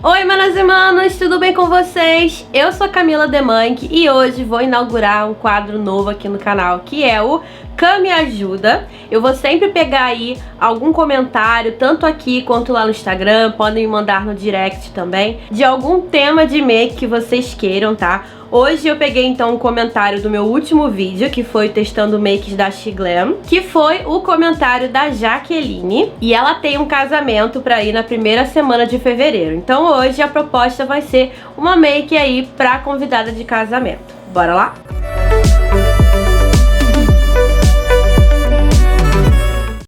Oi, manas e manos, tudo bem com vocês? Eu sou a Camila Demanque e hoje vou inaugurar um quadro novo aqui no canal, que é o Cam Me Ajuda. Eu vou sempre pegar aí algum comentário, tanto aqui quanto lá no Instagram, podem me mandar no direct também, de algum tema de make que vocês queiram, tá? Hoje eu peguei então um comentário do meu último vídeo, que foi testando makes da Shiglam, que foi o comentário da Jaqueline, e ela tem um casamento pra ir na primeira semana de fevereiro. Então hoje a proposta vai ser uma make aí pra convidada de casamento. Bora lá?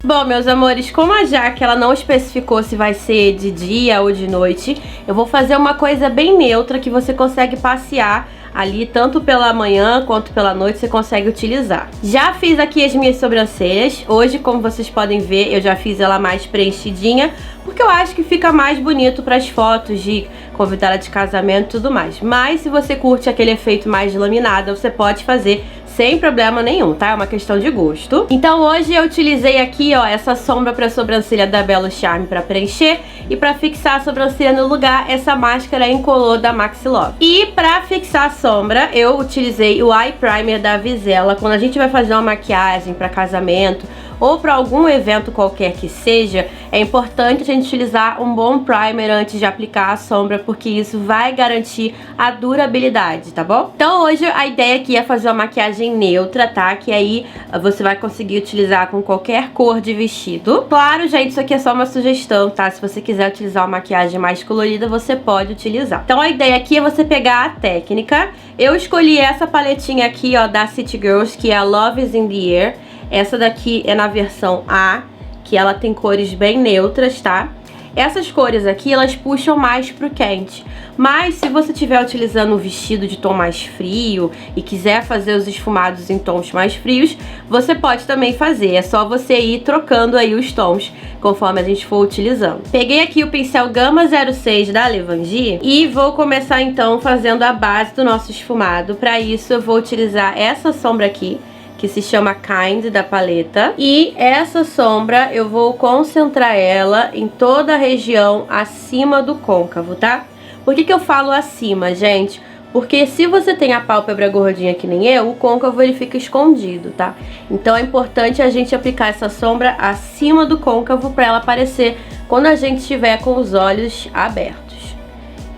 Bom, meus amores, como a Jaque ela não especificou se vai ser de dia ou de noite, eu vou fazer uma coisa bem neutra que você consegue passear ali, tanto pela manhã quanto pela noite, você consegue utilizar. Já fiz aqui as minhas sobrancelhas. Hoje, como vocês podem ver, eu já fiz ela mais preenchidinha, porque eu acho que fica mais bonito para as fotos de convidada de casamento e tudo mais. Mas se você curte aquele efeito mais laminado, você pode fazer sem problema nenhum, tá? É uma questão de gosto. Então hoje eu utilizei aqui, ó, essa sombra pra sobrancelha da Belo Charme pra preencher, e pra fixar a sobrancelha no lugar, essa máscara incolor da Maxi Love. E pra fixar a sombra, eu utilizei o Eye Primer da Vizela. Quando a gente vai fazer uma maquiagem pra casamento ou para algum evento qualquer que seja, é importante a gente utilizar um bom primer antes de aplicar a sombra, porque isso vai garantir a durabilidade, tá bom? Então hoje a ideia aqui é fazer uma maquiagem neutra, tá? Que aí você vai conseguir utilizar com qualquer cor de vestido. Claro, gente, isso aqui é só uma sugestão, tá? Se você quiser utilizar uma maquiagem mais colorida, você pode utilizar. Então a ideia aqui é você pegar a técnica. Eu escolhi essa paletinha aqui, ó, da City Girls, que é a Love is in the Air. Essa daqui é na versão A, que ela tem cores bem neutras, tá? Essas cores aqui, elas puxam mais pro quente. Mas se você estiver utilizando um vestido de tom mais frio e quiser fazer os esfumados em tons mais frios, você pode também fazer. É só você ir trocando aí os tons conforme a gente for utilizando. Peguei aqui o pincel Gama 06 da Levangie e vou começar então fazendo a base do nosso esfumado. Para isso eu vou utilizar essa sombra aqui, que se chama Kind, da paleta. E essa sombra eu vou concentrar ela em toda a região acima do côncavo, tá? Por que eu falo acima, gente? Porque se você tem a pálpebra gordinha que nem eu, o côncavo ele fica escondido, tá? Então é importante a gente aplicar essa sombra acima do côncavo para ela aparecer quando a gente estiver com os olhos abertos.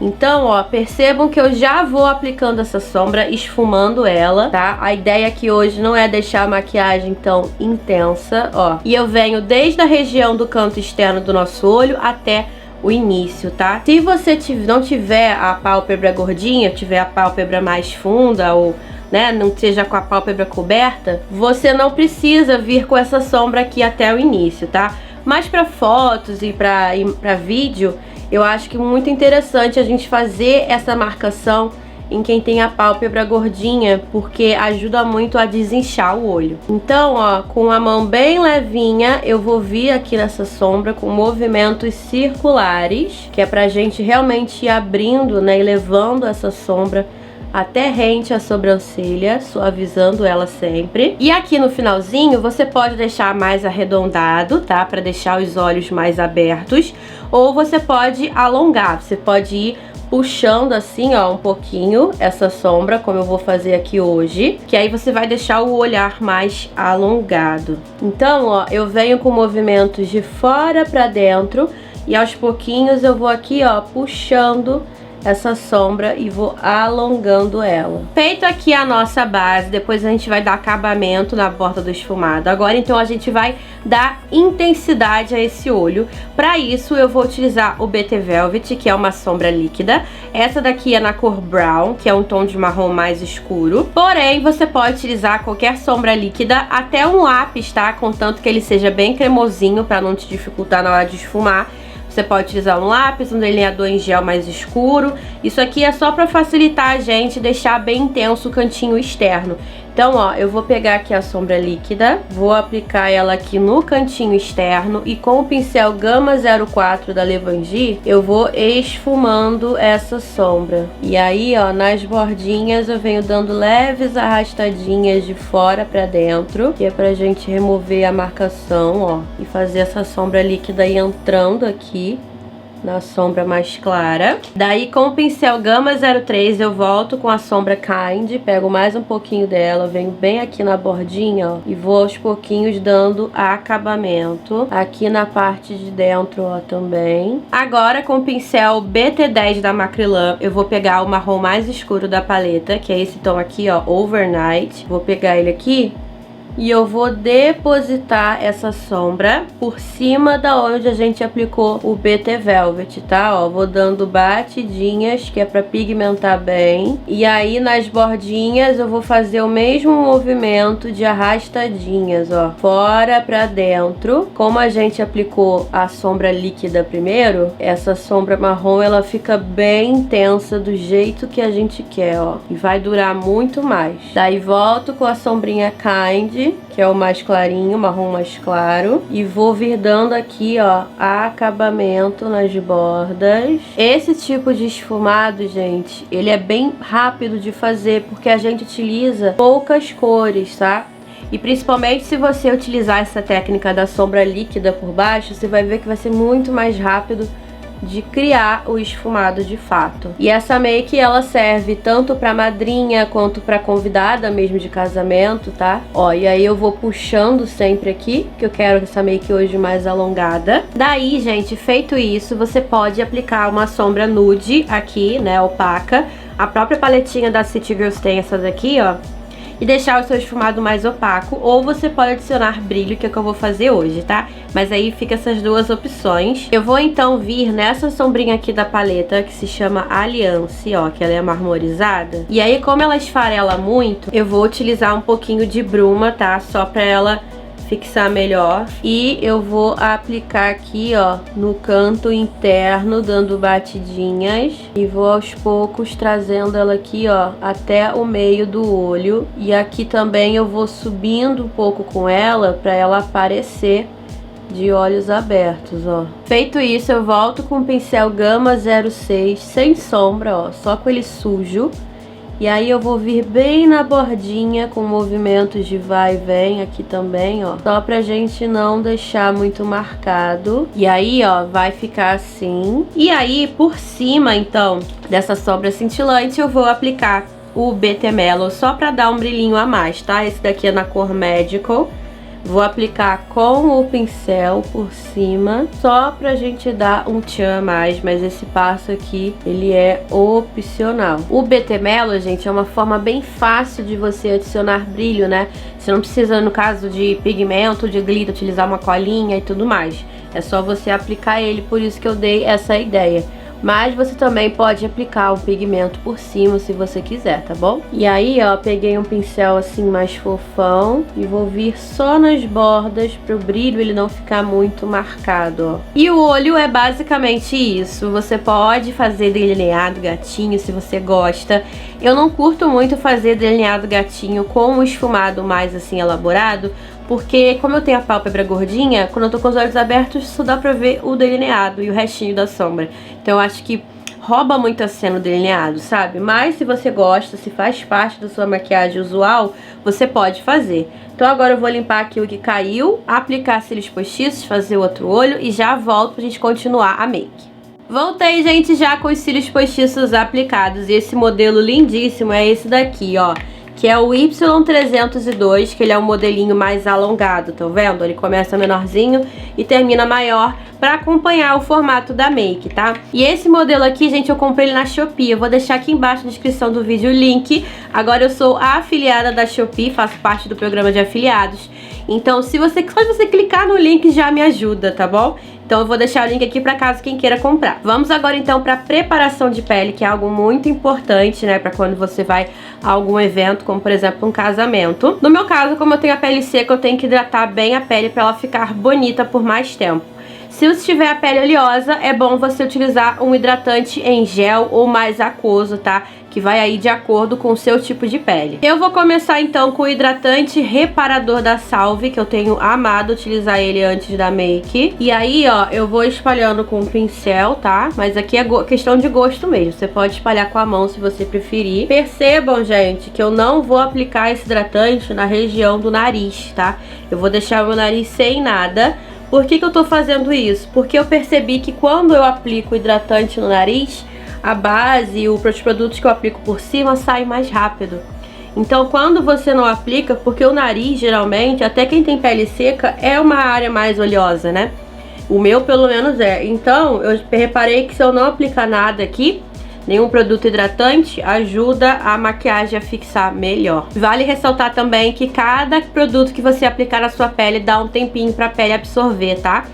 Então, ó, percebam que eu já vou aplicando essa sombra, esfumando ela, tá? A ideia aqui hoje não é deixar a maquiagem tão intensa, ó. E eu venho desde a região do canto externo do nosso olho até o início, tá? Se você não tiver a pálpebra gordinha, tiver a pálpebra mais funda ou, né, não seja com a pálpebra coberta, você não precisa vir com essa sombra aqui até o início, tá? Mas para fotos e para vídeo, eu acho que é muito interessante a gente fazer essa marcação em quem tem a pálpebra gordinha, porque ajuda muito a desinchar o olho. Então, ó, com a mão bem levinha, eu vou vir aqui nessa sombra com movimentos circulares, que é pra gente realmente ir abrindo, né, e levando essa sombra até rente a sobrancelha, suavizando ela sempre. E aqui no finalzinho você pode deixar mais arredondado, tá? Pra deixar os olhos mais abertos. Ou você pode alongar, você pode ir puxando assim, ó, um pouquinho essa sombra, como eu vou fazer aqui hoje, que aí você vai deixar o olhar mais alongado. Então, ó, eu venho com movimentos de fora pra dentro e aos pouquinhos eu vou aqui, ó, puxando essa sombra e vou alongando ela. Feito aqui a nossa base, depois a gente vai dar acabamento na borda do esfumado. Agora então a gente vai dar intensidade a esse olho. Para isso eu vou utilizar o BT Velvet, que é uma sombra líquida. Essa daqui é na cor Brown, que é um tom de marrom mais escuro. Porém, você pode utilizar qualquer sombra líquida, até um lápis, tá? Contanto que ele seja bem cremosinho para não te dificultar na hora de esfumar. Você pode utilizar um lápis, um delineador em gel mais escuro. Isso aqui é só para facilitar a gente deixar bem intenso o cantinho externo. Então, ó, eu vou pegar aqui a sombra líquida, vou aplicar ela aqui no cantinho externo e com o pincel Gama 04 da Levangie, eu vou esfumando essa sombra. E aí, ó, nas bordinhas eu venho dando leves arrastadinhas de fora pra dentro, que é pra gente remover a marcação, ó, e fazer essa sombra líquida aí entrando aqui na sombra mais clara. Daí com o pincel Gama 03 eu volto com a sombra Kind, pego mais um pouquinho dela, venho bem aqui na bordinha, ó, e vou aos pouquinhos dando acabamento aqui na parte de dentro, ó, também. Agora com o pincel BT10 da Macrylan eu vou pegar o marrom mais escuro da paleta, que é esse tom aqui, ó, Overnight. Vou pegar ele aqui e eu vou depositar essa sombra por cima da onde a gente aplicou o BT Velvet, tá? Ó, vou dando batidinhas, que é pra pigmentar bem. E aí nas bordinhas eu vou fazer o mesmo movimento de arrastadinhas, ó, fora pra dentro. Como a gente aplicou a sombra líquida primeiro, essa sombra marrom ela fica bem intensa do jeito que a gente quer, ó. E vai durar muito mais. Daí volto com a sombrinha Kind, que é o mais clarinho, marrom mais claro, e vou vir dando aqui, ó, acabamento nas bordas. Esse tipo de esfumado, gente, ele é bem rápido de fazer, porque a gente utiliza poucas cores, tá? E principalmente se você utilizar essa técnica da sombra líquida por baixo, você vai ver que vai ser muito mais rápido de criar o esfumado de fato. E essa make ela serve tanto pra madrinha quanto pra convidada mesmo de casamento, tá? Ó, e aí eu vou puxando sempre aqui, que eu quero essa make hoje mais alongada. Daí, gente, feito isso, você pode aplicar uma sombra nude aqui, né, opaca. A própria paletinha da City Girls tem essa daqui, ó, e deixar o seu esfumado mais opaco, ou você pode adicionar brilho, que é o que eu vou fazer hoje, tá? Mas aí fica essas duas opções. Eu vou então vir nessa sombrinha aqui da paleta, que se chama Alliance, ó, que ela é marmorizada. E aí, como ela esfarela muito, eu vou utilizar um pouquinho de bruma, tá? Só pra ela fixar melhor. E eu vou aplicar aqui, ó, no canto interno, dando batidinhas. E vou aos poucos trazendo ela aqui, ó, até o meio do olho. E aqui também eu vou subindo um pouco com ela, pra ela aparecer de olhos abertos, ó. Feito isso, eu volto com o pincel Gama 06, sem sombra, ó, só com ele sujo. E aí eu vou vir bem na bordinha com movimentos de vai e vem aqui também, ó. Só pra gente não deixar muito marcado. E aí, ó, vai ficar assim. E aí, por cima, então, dessa sombra cintilante, eu vou aplicar o BT Mellow só pra dar um brilhinho a mais, tá? Esse daqui é na cor Medical. Vou aplicar com o pincel por cima, só pra gente dar um tchan a mais, mas esse passo aqui, ele é opcional. O BT Mellow, gente, é uma forma bem fácil de você adicionar brilho, né? Você não precisa, no caso de pigmento, de glitter, utilizar uma colinha e tudo mais. É só você aplicar ele, por isso que eu dei essa ideia. Mas você também pode aplicar o pigmento por cima se você quiser, tá bom? E aí, ó, peguei um pincel assim mais fofão e vou vir só nas bordas pro brilho ele não ficar muito marcado, ó. E o olho é basicamente isso. Você pode fazer delineado gatinho se você gosta. Eu não curto muito fazer delineado gatinho com um esfumado mais assim elaborado, porque como eu tenho a pálpebra gordinha, quando eu tô com os olhos abertos, só dá pra ver o delineado e o restinho da sombra. Então eu acho que rouba muito a cena o delineado, sabe? Mas se você gosta, se faz parte da sua maquiagem usual, você pode fazer. Então agora eu vou limpar aqui o que caiu, aplicar cílios postiços, fazer o outro olho e já volto pra gente continuar a make. Voltei, gente, já com os cílios postiços aplicados. E esse modelo lindíssimo é esse daqui, ó, que é o Y302, que ele é um modelinho mais alongado, tá vendo? Ele começa menorzinho e termina maior pra acompanhar o formato da make, tá? E esse modelo aqui, gente, eu comprei ele na Shopee. Eu vou deixar aqui embaixo na descrição do vídeo o link. Agora eu sou a afiliada da Shopee, faço parte do programa de afiliados. Então, só de você clicar no link já me ajuda, tá bom? Então eu vou deixar o link aqui pra caso quem queira comprar. Vamos agora então pra preparação de pele, que é algo muito importante, né, pra quando você vai a algum evento, como por exemplo um casamento. No meu caso, como eu tenho a pele seca, eu tenho que hidratar bem a pele pra ela ficar bonita por mais tempo. Se você tiver a pele oleosa, é bom você utilizar um hidratante em gel ou mais aquoso, tá? Que vai aí de acordo com o seu tipo de pele. Eu vou começar então com o hidratante reparador da Salve, que eu tenho amado utilizar ele antes da make. E aí, ó, eu vou espalhando com o pincel, tá? Mas aqui é questão de gosto mesmo. Você pode espalhar com a mão se você preferir. Percebam, gente, que eu não vou aplicar esse hidratante na região do nariz, tá? Eu vou deixar o meu nariz sem nada, Por que que eu tô fazendo isso? Porque eu percebi que quando eu aplico hidratante no nariz, a base e os produtos que eu aplico por cima saem mais rápido. Então quando você não aplica, porque o nariz geralmente, até quem tem pele seca, é uma área mais oleosa, né? O meu pelo menos é. Então eu reparei que se eu não aplicar nada aqui, nenhum produto hidratante, ajuda a maquiagem a fixar melhor. Vale ressaltar também que cada produto que você aplicar na sua pele dá um tempinho pra pele absorver, tá?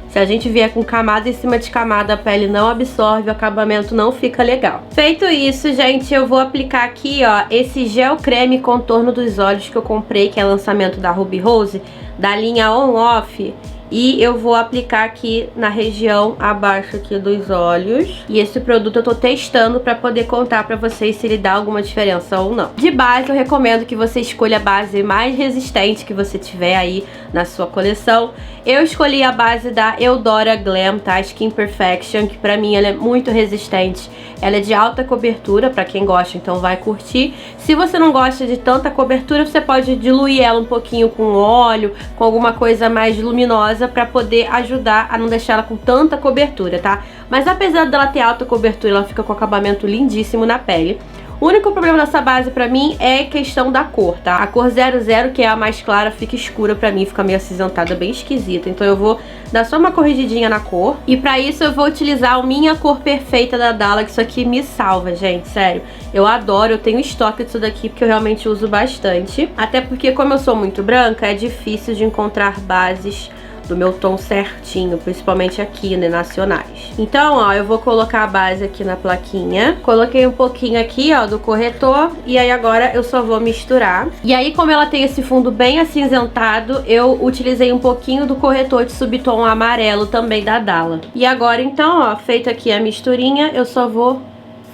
Se a gente vier com camada em cima de camada, a pele não absorve, o acabamento não fica legal. Feito isso, gente, eu vou aplicar aqui, ó, esse gel creme contorno dos olhos que eu comprei, que é lançamento da Ruby Rose, da linha On Off. E eu vou aplicar aqui na região abaixo aqui dos olhos. E esse produto eu tô testando pra poder contar pra vocês se ele dá alguma diferença ou não. De base, eu recomendo que você escolha a base mais resistente que você tiver aí na sua coleção. Eu escolhi a base da Eudora Glam, tá? Skin Perfection, que pra mim ela é muito resistente. Ela é de alta cobertura, pra quem gosta, então vai curtir. Se você não gosta de tanta cobertura, você pode diluir ela um pouquinho com óleo, com alguma coisa mais luminosa, pra poder ajudar a não deixar ela com tanta cobertura, tá? Mas apesar dela ter alta cobertura, ela fica com acabamento lindíssimo na pele. O único problema dessa base pra mim é questão da cor, tá? A cor 00, que é a mais clara, fica escura pra mim, fica meio acinzentada, bem esquisita. Então eu vou dar só uma corrigidinha na cor. E pra isso eu vou utilizar a minha cor perfeita da Dalla, que isso aqui me salva, gente, sério. Eu adoro, eu tenho estoque disso daqui porque eu realmente uso bastante. Até porque como eu sou muito branca, é difícil de encontrar bases do meu tom certinho, principalmente aqui, né, nacionais. Então, ó, eu vou colocar a base aqui na plaquinha. Coloquei um pouquinho aqui, ó, do corretor. E aí agora eu só vou misturar. E aí, como ela tem esse fundo bem acinzentado, eu utilizei um pouquinho do corretor de subtom amarelo também da Dalla. E agora, então, ó, feita aqui a misturinha, eu só vou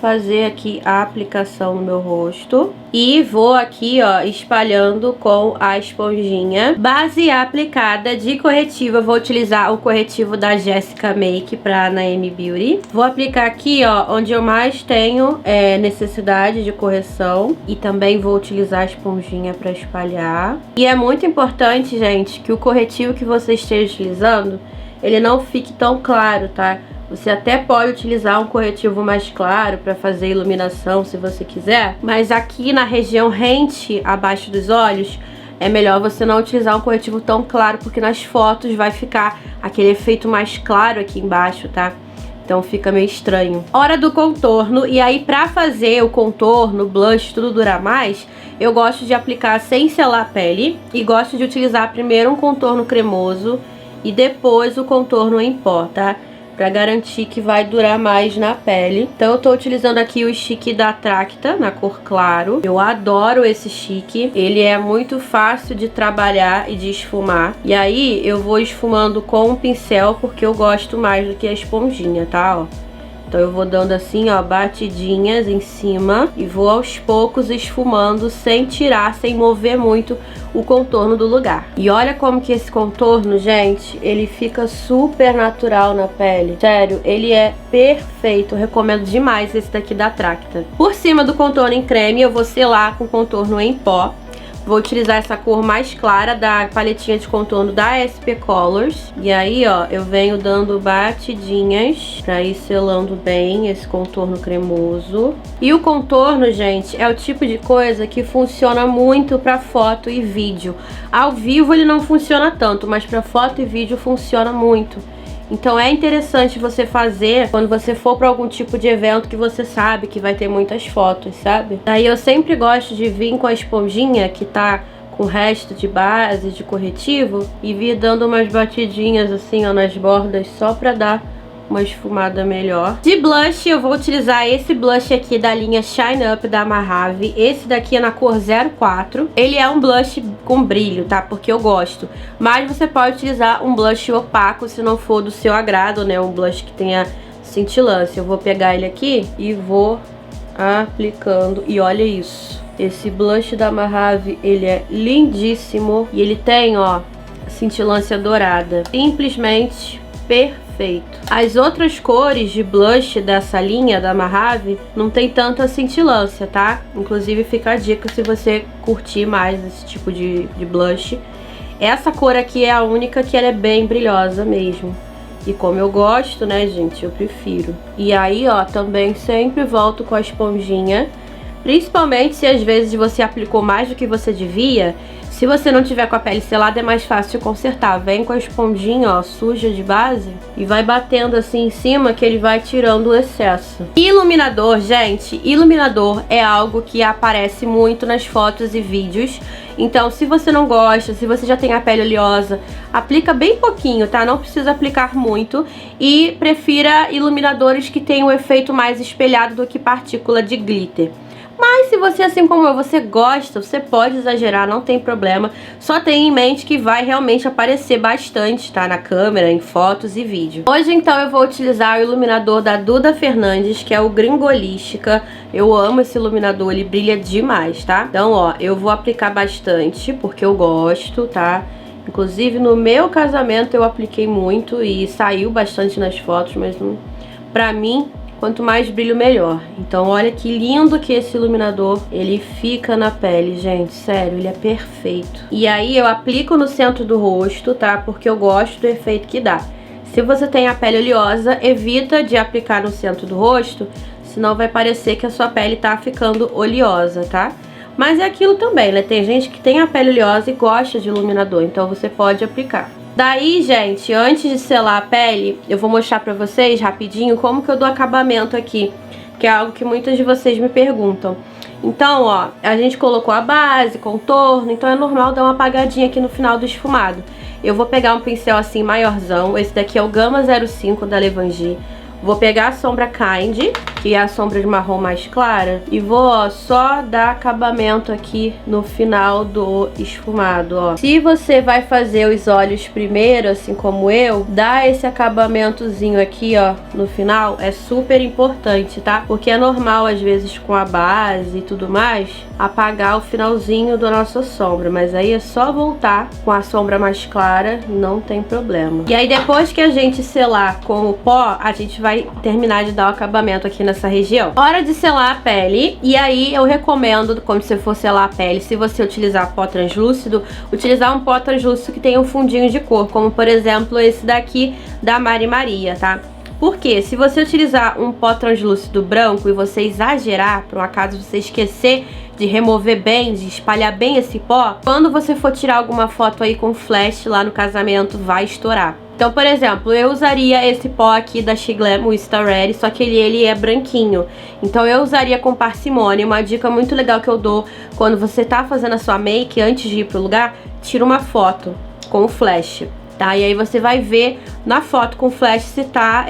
fazer aqui a aplicação no meu rosto e vou aqui, ó, espalhando com a esponjinha. Base aplicada. De corretivo eu vou utilizar o corretivo da Jessica Make pra Naime Beauty. Vou aplicar aqui, ó, onde eu mais tenho necessidade de correção, e também vou utilizar a esponjinha pra espalhar. E é muito importante, gente, que o corretivo que você esteja utilizando, ele não fique tão claro, tá? Você até pode utilizar um corretivo mais claro para fazer iluminação, se você quiser. Mas aqui na região rente, abaixo dos olhos, é melhor você não utilizar um corretivo tão claro, porque nas fotos vai ficar aquele efeito mais claro aqui embaixo, tá? Então fica meio estranho. Hora do contorno. E aí, pra fazer o contorno, blush, tudo durar mais, eu gosto de aplicar sem selar a pele. E gosto de utilizar primeiro um contorno cremoso e depois o contorno em pó, tá? Pra garantir que vai durar mais na pele. Então eu tô utilizando aqui o stick da Tracta, na cor claro. Eu adoro esse stick. Ele é muito fácil de trabalhar e de esfumar. E aí eu vou esfumando com um pincel, porque eu gosto mais do que a esponjinha, tá? Ó. Então eu vou dando assim, ó, batidinhas em cima e vou aos poucos esfumando sem tirar, sem mover muito o contorno do lugar. E olha como que esse contorno, gente, ele fica super natural na pele. Sério, ele é perfeito. Eu recomendo demais esse daqui da Tracta. Por cima do contorno em creme, eu vou selar com contorno em pó. Vou utilizar essa cor mais clara da paletinha de contorno da SP Colors. E aí, ó, eu venho dando batidinhas pra ir selando bem esse contorno cremoso. E o contorno, gente, é o tipo de coisa que funciona muito pra foto e vídeo. Ao vivo ele não funciona tanto, mas pra foto e vídeo funciona muito. Então é interessante você fazer quando você for para algum tipo de evento que você sabe que vai ter muitas fotos, sabe? Daí eu sempre gosto de vir com a esponjinha que tá com o resto de base, de corretivo, e vir dando umas batidinhas assim, ó, nas bordas, só pra dar uma esfumada melhor. De blush, eu vou utilizar esse blush aqui da linha Shine Up da Mojave. Esse daqui é na cor 04. Ele é um blush com brilho, tá? Porque eu gosto. Mas você pode utilizar um blush opaco, se não for do seu agrado, né? Um blush que tenha cintilância. Eu vou pegar ele aqui e vou aplicando. E olha isso. Esse blush da Mojave, ele é lindíssimo. E ele tem, ó, cintilância dourada. Simplesmente perfeito. As outras cores de blush dessa linha da Mojave não tem tanta cintilância, tá? Inclusive fica a dica se você curtir mais esse tipo de blush. Essa cor aqui é a única que ela é bem brilhosa mesmo. E como eu gosto, né, gente, eu prefiro. E aí, ó, também sempre volto com a esponjinha. Principalmente se às vezes você aplicou mais do que você devia. Se você não tiver com a pele selada, é mais fácil de consertar. Vem com a esponjinha, ó, suja de base e vai batendo assim em cima que ele vai tirando o excesso. Iluminador, gente, iluminador é algo que aparece muito nas fotos e vídeos. Então, se você não gosta, se você já tem a pele oleosa, aplica bem pouquinho, tá? Não precisa aplicar muito. E prefira iluminadores que tenham um efeito mais espelhado do que partícula de glitter. Mas se você, assim como eu, você gosta, você pode exagerar, não tem problema. Só tenha em mente que vai realmente aparecer bastante, tá? Na câmera, em fotos e vídeo. Hoje, então, eu vou utilizar o iluminador da Duda Fernandes, que é o Gringolística. Eu amo esse iluminador, ele brilha demais, tá? Então, ó, eu vou aplicar bastante, porque eu gosto, tá? Inclusive, no meu casamento eu apliquei muito e saiu bastante nas fotos, mas pra mim... quanto mais brilho, melhor. Então, olha que lindo que esse iluminador, ele fica na pele, gente. Sério, ele é perfeito. E aí, eu aplico no centro do rosto, tá? Porque eu gosto do efeito que dá. Se você tem a pele oleosa, evita de aplicar no centro do rosto, senão vai parecer que a sua pele tá ficando oleosa, tá? Mas é aquilo também, né? Tem gente que tem a pele oleosa e gosta de iluminador, então você pode aplicar. Daí, gente, antes de selar a pele, eu vou mostrar pra vocês rapidinho como que eu dou acabamento aqui, que é algo que muitas de vocês me perguntam. Então, ó, a gente colocou a base, contorno, então é normal dar uma apagadinha aqui no final do esfumado. Eu vou pegar um pincel assim maiorzão, esse daqui é o Gama 05 da Levangie. Vou pegar a sombra Kind, que é a sombra de marrom mais clara, e vou, ó, só dar acabamento aqui no final do esfumado, ó. Se você vai fazer os olhos primeiro, assim como eu, dá esse acabamentozinho aqui, ó, no final, é super importante, tá? Porque é normal, às vezes, com a base e tudo mais, apagar o finalzinho da nossa sombra, mas aí é só voltar com a sombra mais clara, não tem problema. E aí, depois que a gente selar com o pó, a gente vai terminar de dar o acabamento aqui nessa região. Hora de selar a pele. E aí eu recomendo, quando você for selar a pele, se você utilizar pó translúcido, utilizar um pó translúcido que tenha um fundinho de cor, como por exemplo esse daqui da Mari Maria, tá? Porque se você utilizar um pó translúcido branco e você exagerar, por um acaso você esquecer de remover bem, de espalhar bem esse pó, quando você for tirar alguma foto aí com flash lá no casamento, vai estourar. Então, por exemplo, eu usaria esse pó aqui da She Glam, o Star Ready, só que ele é branquinho. Então eu usaria com parcimônia. Uma dica muito legal que eu dou quando você tá fazendo a sua make, antes de ir pro lugar, tira uma foto com o flash, tá? E aí você vai ver na foto com flash se tá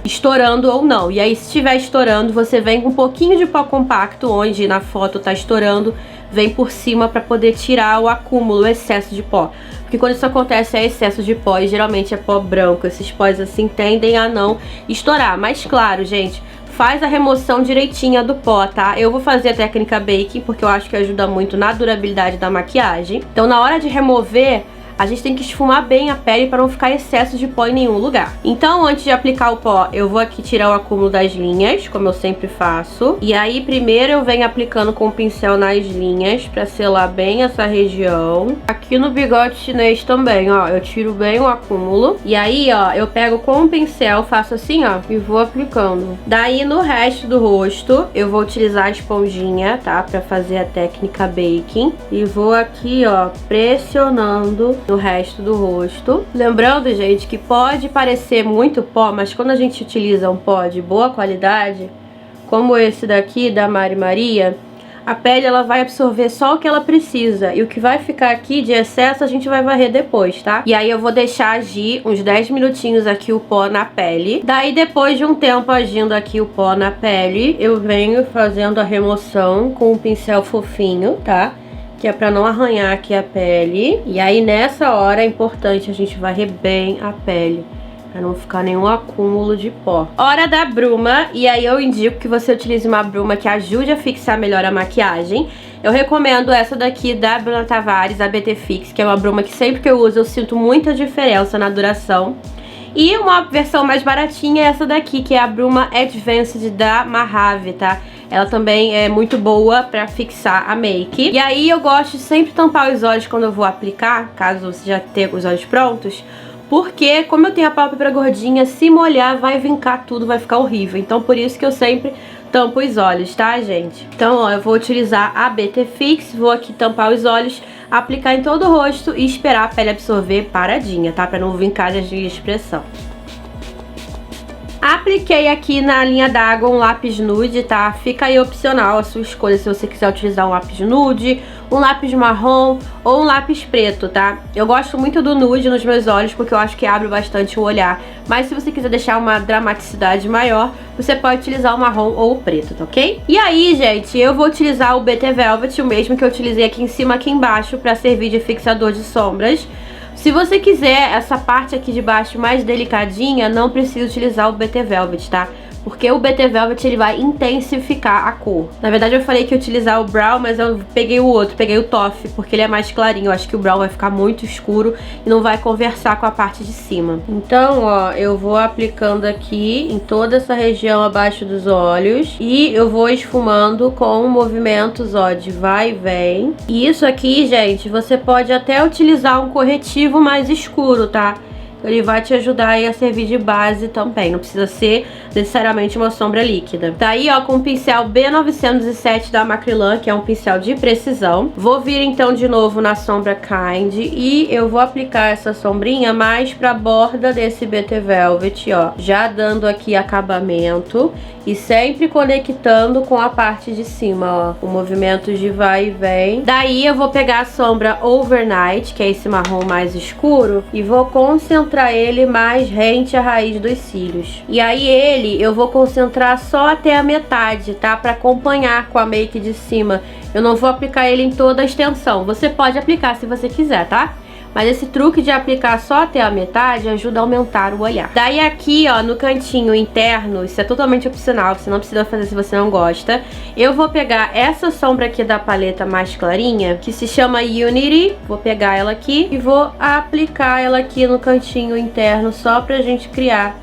estourando ou não. E aí, se estiver estourando, você vem com um pouquinho de pó compacto, onde na foto tá estourando, vem por cima pra poder tirar o acúmulo, o excesso de pó. Porque quando isso acontece é excesso de pó e geralmente é pó branco. Esses pós assim tendem a não estourar. Mas claro, gente, faz a remoção direitinha do pó, tá? Eu vou fazer a técnica baking porque eu acho que ajuda muito na durabilidade da maquiagem. Então, na hora de remover, a gente tem que esfumar bem a pele para não ficar excesso de pó em nenhum lugar. Então, antes de aplicar o pó, eu vou aqui tirar o acúmulo das linhas, como eu sempre faço. E aí, primeiro eu venho aplicando com o pincel nas linhas para selar bem essa região. Aqui no bigode chinês também, ó, eu tiro bem o acúmulo. E aí, ó, eu pego com o pincel, faço assim, ó, e vou aplicando. Daí, no resto do rosto, eu vou utilizar a esponjinha, tá? Para fazer a técnica baking. E vou aqui, ó, pressionando no resto do rosto. Lembrando, gente, que pode parecer muito pó, mas quando a gente utiliza um pó de boa qualidade, como esse daqui da Mari Maria, a pele ela vai absorver só o que ela precisa. E o que vai ficar aqui de excesso a gente vai varrer depois, tá? E aí eu vou deixar agir uns 10 minutinhos aqui o pó na pele. Daí depois de um tempo agindo aqui o pó na pele, eu venho fazendo a remoção com um pincel fofinho, tá? Que é pra não arranhar aqui a pele. E aí nessa hora é importante a gente varrer bem a pele, pra não ficar nenhum acúmulo de pó. Hora da bruma. E aí eu indico que você utilize uma bruma que ajude a fixar melhor a maquiagem. Eu recomendo essa daqui da Bruna Tavares, a BT Fix, que é uma bruma que sempre que eu uso eu sinto muita diferença na duração. E uma versão mais baratinha é essa daqui, que é a bruma Advanced da Mahave, tá? ela também é muito boa pra fixar a make. E aí eu gosto de sempre tampar os olhos quando eu vou aplicar, caso você já tenha os olhos prontos, porque como eu tenho a pálpebra gordinha, se molhar vai vincar tudo, vai ficar horrível. Então por isso que eu sempre tampo os olhos, tá, gente? Então, ó, eu vou utilizar a BT Fix, vou aqui tampar os olhos, aplicar em todo o rosto e esperar a pele absorver paradinha, tá? Pra não vincar de expressão. Apliquei aqui na linha d'água um lápis nude, tá? Fica aí opcional a sua escolha se você quiser utilizar um lápis nude, um lápis marrom ou um lápis preto, tá? Eu gosto muito do nude nos meus olhos porque eu acho que abre bastante o olhar. Mas se você quiser deixar uma dramaticidade maior, você pode utilizar o marrom ou o preto, tá ok? E aí, gente, eu vou utilizar o BT Velvet, o mesmo que eu utilizei aqui em cima, aqui embaixo, pra servir de fixador de sombras. Se você quiser essa parte aqui de baixo mais delicadinha, não precisa utilizar o BT Velvet, tá? Porque o BT Velvet, ele vai intensificar a cor. Na verdade, eu falei que ia utilizar o Brown, mas eu peguei o outro, peguei o Toffee, porque ele é mais clarinho. Eu acho que o Brown vai ficar muito escuro e não vai conversar com a parte de cima. Então, ó, eu vou aplicando aqui em toda essa região abaixo dos olhos. E eu vou esfumando com movimentos, ó, de vai e vem. E isso aqui, gente, você pode até utilizar um corretivo mais escuro, tá? Ele vai te ajudar aí a servir de base também. Não precisa ser necessariamente uma sombra líquida. Tá aí, ó, com o pincel B907 da Macrylan, que é um pincel de precisão. Vou vir então de novo na sombra Kind e eu vou aplicar essa sombrinha mais pra borda desse BT Velvet, ó. Já dando aqui acabamento e sempre conectando com a parte de cima, ó. O movimento de vai e vem. Daí eu vou pegar a sombra Overnight, que é esse marrom mais escuro, e vou concentrar ele mais rente à raiz dos cílios. E aí ele eu vou concentrar só até a metade, tá? Pra acompanhar com a make de cima. Eu não vou aplicar ele em toda a extensão. Você pode aplicar se você quiser, tá? Mas esse truque de aplicar só até a metade ajuda a aumentar o olhar. Daí aqui, ó, no cantinho interno, isso é totalmente opcional, você não precisa fazer se você não gosta. Eu vou pegar essa sombra aqui da paleta mais clarinha, que se chama Unity. Vou pegar ela aqui e vou aplicar ela aqui no cantinho interno, só pra gente criar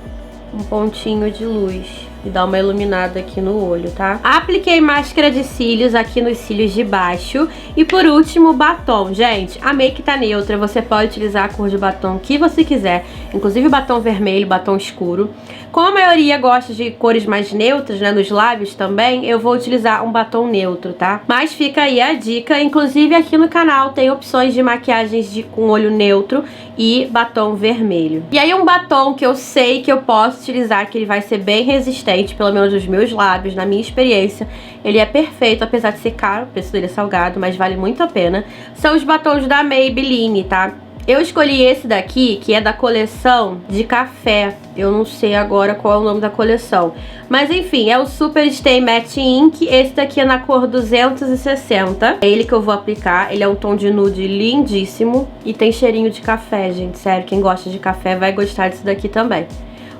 um pontinho de luz e dar uma iluminada aqui no olho, tá? Apliquei máscara de cílios aqui nos cílios de baixo. E por último, batom. Gente, a make tá neutra, você pode utilizar a cor de batom que você quiser, inclusive batom vermelho, batom escuro. Como a maioria gosta de cores mais neutras, né, nos lábios também, eu vou utilizar um batom neutro, tá? Mas fica aí a dica, inclusive aqui no canal tem opções de maquiagens com olho neutro e batom vermelho. E aí um batom que eu sei que eu posso utilizar, que ele vai ser bem resistente, pelo menos nos meus lábios, na minha experiência, ele é perfeito, apesar de ser caro, o preço dele é salgado, mas vale muito a pena. São os batons da Maybelline, tá? Eu escolhi esse daqui, que é da coleção de café. Eu não sei agora qual é o nome da coleção. Mas enfim, é o Super Stay Matte Ink. Esse daqui é na cor 260. É ele que eu vou aplicar. Ele é um tom de nude lindíssimo. E tem cheirinho de café, gente. Sério, quem gosta de café vai gostar disso daqui também.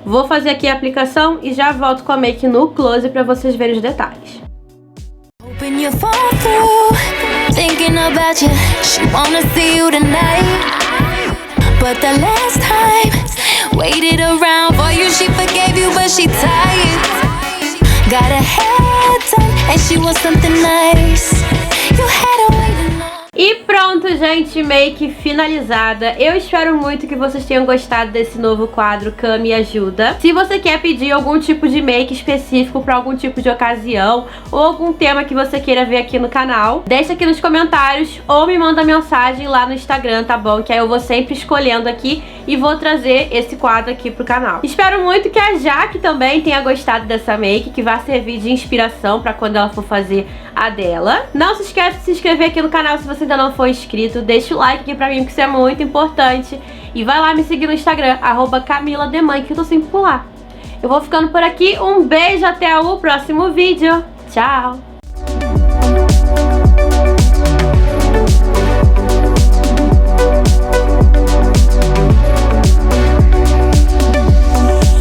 Vou fazer aqui a aplicação e já volto com a make no close pra vocês verem os detalhes. Open your phone through, thinking about you. She wanna see you tonight. But the last time, waited around for you. She forgave you, but she tired. Got her hair done, and she wants something nice. You had her waiting on. E pronto, gente, make finalizada. Eu espero muito que vocês tenham gostado desse novo quadro Cam Me Ajuda. Se você quer pedir algum tipo de make específico para algum tipo de ocasião ou algum tema que você queira ver aqui no canal, deixa aqui nos comentários ou me manda mensagem lá no Instagram, tá bom? Que aí eu vou sempre escolhendo aqui e vou trazer esse quadro aqui pro canal. Espero muito que a Jaque também tenha gostado dessa make, que vai servir de inspiração para quando ela for fazer a dela. Não se esqueça de se inscrever aqui no canal se você ainda não for inscrito. Deixa o like aqui pra mim, porque isso é muito importante. E vai lá me seguir no Instagram, @CamilaDemãe, que eu tô sempre por lá. Eu vou ficando por aqui. Um beijo, até o próximo vídeo. Tchau!